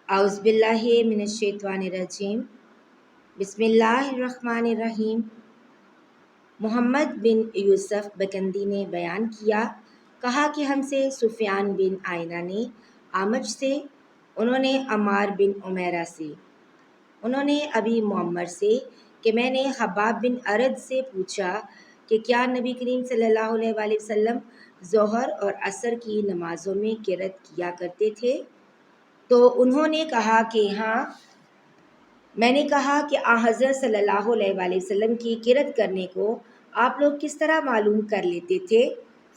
اعوذ باللہ من الشیطان الرجیم بسم اللہ الرحمن الرحیم۔ محمد بن یوسف بکندی نے بیان کہا کہ ہم سے سفیان بن عیینہ نے اعمش سے، انہوں نے عمار بن عمیرہ سے، انہوں نے ابی معمر سے کہ میں نے حباب بن ارد سے پوچھا کہ کیا نبی کریم صلی اللہ علیہ وآلہ وسلم ظہر اور عصر کی نمازوں میں قرأت کیا کرتے تھے؟ تو انہوں نے کہا کہ ہاں۔ میں نے کہا کہ حضرت صلی اللہ علیہ وآلہ وسلم کی قرأت کرنے کو آپ لوگ کس طرح معلوم کر لیتے تھے؟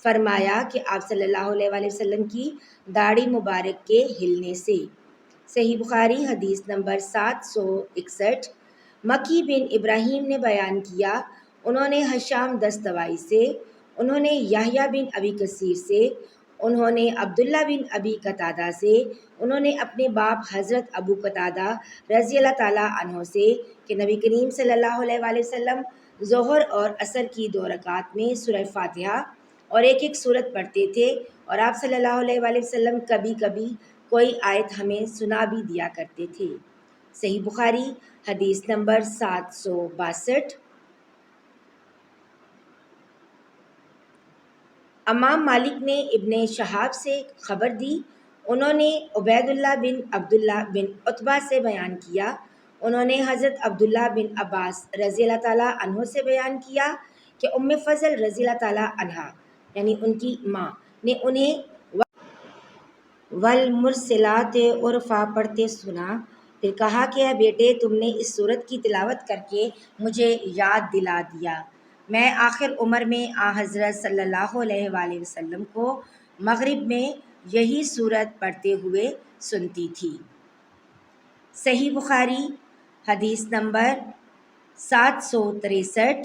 فرمایا کہ آپ صلی اللہ علیہ وآلہ وسلم کی داڑھی مبارک کے ہلنے سے۔ صحیح بخاری حدیث نمبر 761۔ مکی بن ابراہیم نے بیان کیا، انہوں نے ہشام دستوائی سے، انہوں نے یحییٰ بن ابی کثیر سے، انہوں نے عبداللہ بن ابی قتادہ سے، انہوں نے اپنے باپ حضرت ابو قتادہ رضی اللہ تعالیٰ عنہ سے کہ نبی کریم صلی اللہ علیہ وآلہ وسلم ظہر اور عصر کی 2 رکعات میں سورہ فاتحہ اور ایک سورت پڑھتے تھے، اور آپ صلی اللہ علیہ وآلہ وسلم کبھی کبھی کوئی آیت ہمیں سنا بھی دیا کرتے تھے۔ صحیح بخاری حدیث نمبر 762۔ امام مالک نے ابن شہاب سے خبر دی، انہوں نے عبید اللہ بن عبداللہ بن عتبہ سے بیان کیا، انہوں نے حضرت عبداللہ بن عباس رضی اللہ تعالیٰ عنہ سے بیان کیا کہ ام فضل رضی اللہ تعالیٰ عنہا یعنی ان کی ماں نے انہیں والمرسلات عرفا پڑھتے سنا، پھر کہا کہ اے بیٹے، تم نے اس سورت کی تلاوت کر کے مجھے یاد دلا دیا۔ میں آخر عمر میں حضرت صلی اللہ علیہ وآلہ وسلم کو مغرب میں یہی سورت پڑھتے ہوئے سنتی تھی۔ صحیح بخاری حدیث نمبر 763۔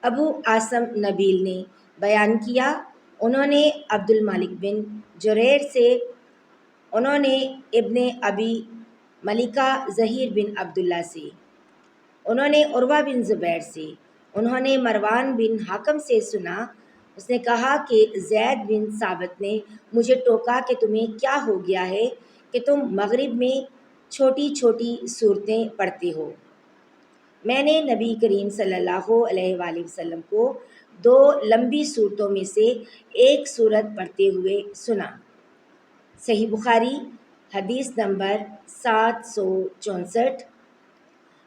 ابو عاصم نبیل نے بیان کیا، انہوں نے عبد الملک بن جریر سے، انہوں نے ابن ابی ملیکہ ظہیر بن عبداللہ سے، انہوں نے عروہ بن زبیر سے، انہوں نے مروان بن حکم سے سنا، اس نے کہا کہ زید بن ثابت نے مجھے ٹوکا کہ تمہیں کیا ہو گیا ہے کہ تم مغرب میں چھوٹی چھوٹی سورتیں پڑھتے ہو؟ میں نے نبی کریم صلی اللہ علیہ وآلہ وسلم کو 2 لمبی صورتوں میں سے ایک صورت پڑھتے ہوئے سنا۔ صحیح بخاری حدیث نمبر 764۔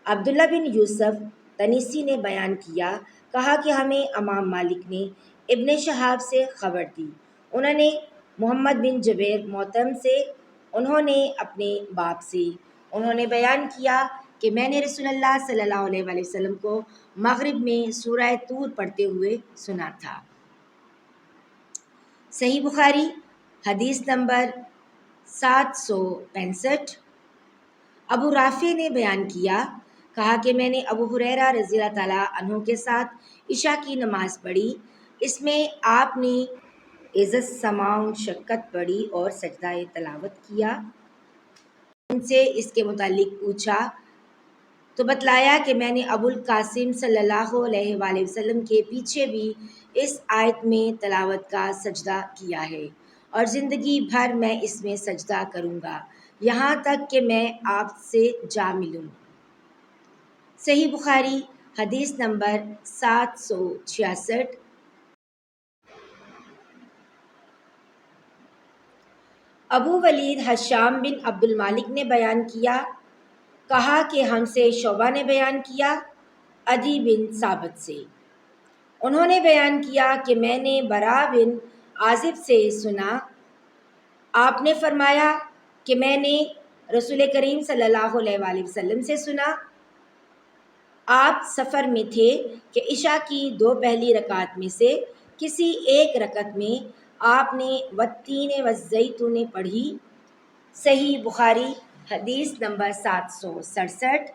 عبداللہ بن یوسف تنیسی نے بیان کہا کہ ہمیں امام مالک نے ابن شہاب سے خبر دی، انہوں نے محمد بن جبیر موتم سے، انہوں نے اپنے باپ سے، انہوں نے بیان کیا کہ میں نے رسول اللہ صلی اللہ علیہ وآلہ وسلم کو مغرب میں سورہ طور پڑھتے ہوئے سنا تھا۔ صحیح بخاری حدیث نمبر 765۔ ابو رافع نے بیان کہا کہ میں نے ابو ہریرہ رضی اللہ تعالیٰ عنہ کے ساتھ عشاء کی نماز پڑھی، اس میں آپ نے اذا السماء انشقت پڑھی اور سجدہ تلاوت کیا۔ ان سے اس کے متعلق پوچھا تو بتلایا کہ میں نے ابو القاسم صلی اللہ علیہ وآلہ وسلم کے پیچھے بھی اس آیت میں تلاوت کا سجدہ کیا ہے، اور زندگی بھر میں اس میں سجدہ کروں گا یہاں تک کہ میں آپ سے جا ملوں۔ صحیح بخاری حدیث نمبر 766۔ ابو ولید ہشام بن عبد المالک نے بیان کہا کہ ہم سے شعبہ نے بیان کیا عدی بن ثابت سے، انہوں نے بیان کیا کہ میں نے برا بن عازب سے سنا، آپ نے فرمایا کہ میں نے رسول کریم صلی اللہ علیہ وآلہ وسلم سے سنا، آپ سفر میں تھے کہ عشاء کی 2 پہلی رکعت میں سے کسی ایک رکعت میں آپ نے والتین والزیتون پڑھی۔ صحیح بخاری حدیث نمبر 767۔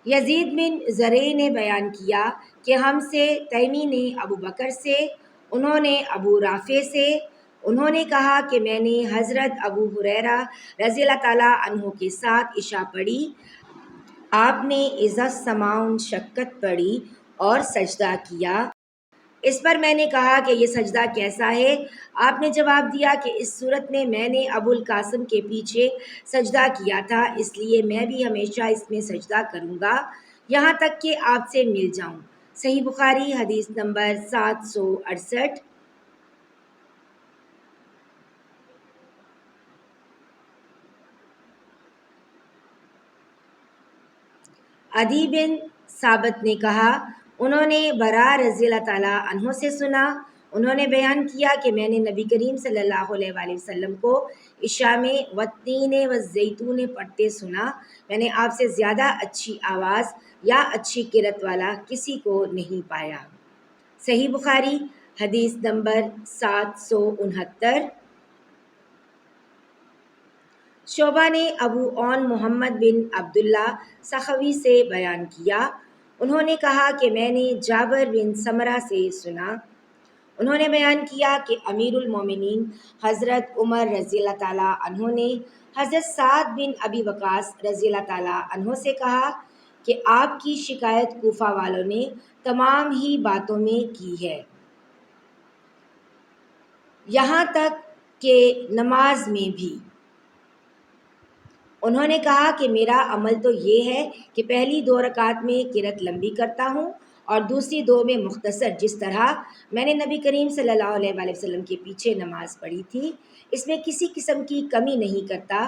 یزید بن زریع نے بیان کہ ہم سے تیمی نے ابو بکر سے، انہوں نے ابو رافع سے، انہوں نے کہا کہ میں نے حضرت ابو ہریرہ رضی اللہ تعالیٰ عنہ کے ساتھ عشاء پڑھی، آپ نے اذا السماء انشقت پڑھی اور سجدہ کیا۔ اس پر میں نے کہا کہ یہ سجدہ کیسا ہے؟ آپ نے جواب دیا کہ اس صورت میں نے ابو القاسم کے پیچھے سجدہ کیا تھا، اس لیے میں بھی ہمیشہ اس میں سجدہ کروں گا یہاں تک کہ آپ سے مل جاؤں۔ صحیح بخاری حدیث نمبر 768۔ عدی بن ثابت نے کہا، انہوں نے برا رضی اللہ تعالیٰ عنہ سے سنا، انہوں نے بیان کیا کہ میں نے نبی کریم صلی اللہ علیہ وآلہ وسلم کو عشاء میں والتین والزیتون پڑھتے سنا، میں نے آپ سے زیادہ اچھی آواز یا اچھی قرأت والا کسی کو نہیں پایا۔ صحیح بخاری حدیث نمبر 769۔ شعبہ نے ابو عون محمد بن عبداللہ سخوی سے بیان کیا، انہوں نے کہا کہ میں نے جابر بن سمرہ سے سنا، انہوں نے بیان کیا کہ امیر المومنین حضرت عمر رضی اللہ تعالیٰ عنہ نے حضرت سعد بن ابی وقاص رضی اللہ تعالیٰ عنہ سے کہا کہ آپ کی شکایت کوفہ والوں نے تمام ہی باتوں میں کی ہے، یہاں تک کہ نماز میں بھی۔ انہوں نے کہا کہ میرا عمل تو یہ ہے کہ پہلی 2 رکعت میں قرأت لمبی کرتا ہوں اور دوسری 2 میں مختصر، جس طرح میں نے نبی کریم صلی اللہ علیہ وآلہ وسلم کے پیچھے نماز پڑھی تھی، اس میں کسی قسم کی کمی نہیں کرتا۔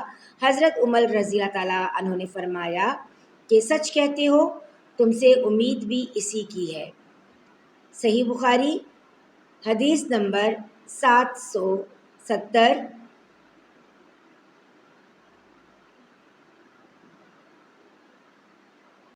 حضرت عمر رضی اللہ تعالیٰ عنہ نے فرمایا کہ سچ کہتے ہو، تم سے امید بھی اسی کی ہے۔ صحیح بخاری حدیث نمبر 770۔